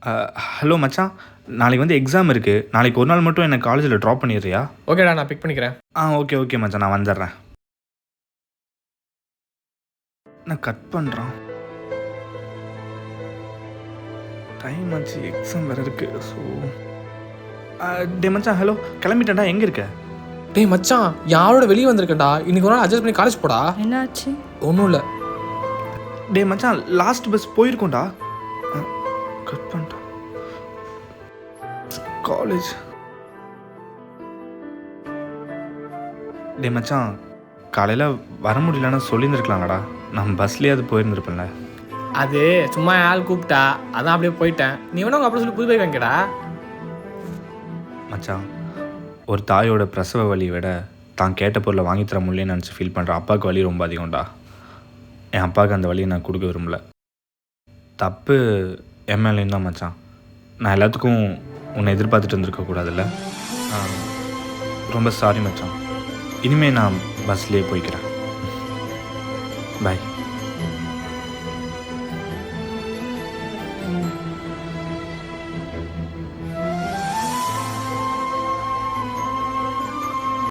Hello மச்சான், நாளைக்கு வந்து எக்ஸாம் இருக்குது. நாளைக்கு ஒரு நாள் மட்டும் என்னை காலேஜில் ட்ராப் பண்ணிடுறியா? ஓகேடா, நான் பிக் பண்ணிக்கிறேன். ஓகே மச்சான், நான் வந்துடுறேன். நான் கட் பண்ணுறான். டைம் ஆச்சு, எக்ஸாம் வேறு இருக்குது. ஸோ டே மச்சான், ஹலோ, கிளம்பிட்டேன்டா. எங்கே இருக்க? டேய் மச்சான், யாரோட வெளியே வந்திருக்கேன்டா. இன்னைக்கு ஒரு நாள் அட்ஜஸ்ட் பண்ணி காலேஜ் போடா. என்னாச்சு? ஒன்றும் இல்லை. டே மச்சான், லாஸ்ட் பஸ் போயிருக்கோண்டா. கட் பண்ணிட்டான். காலேஜ். டே மச்சான், காலையில் வர முடியலன்னு சொல்லியிருந்துருக்கலாம்டா. நான் பஸ்லேயே அது போயிருந்துருப்பேன்ல. அது சும்மா ஆள் கூப்பிட்டா, அதான் அப்படியே போயிட்டேன். நீ வேணா உங்க அப்படி சொல்லி புது பைக் வாங்கிடா. மச்சான், ஒரு தாயோட பிரசவ வலியை விட தான் கேட்ட பொருளை வாங்கித்தர முடியலன்னு நினச்சி ஃபீல் பண்ணுற அப்பாவுக்கு வலி ரொம்ப அதிகம்டா. என் அப்பாவுக்கு அந்த வலியை நான் கொடுக்க விரும்பல. தப்பு எம்எல்ஏன்னு தான் மச்சான். நான் எல்லாத்துக்கும் உன்னை எதிர்பார்த்துட்டு இருந்திருக்கக்கூடாதுல்ல. ரொம்ப சாரி மச்சான். இனிமேல் நான் பஸ்லேயே போய்க்கிறேன். பாய்.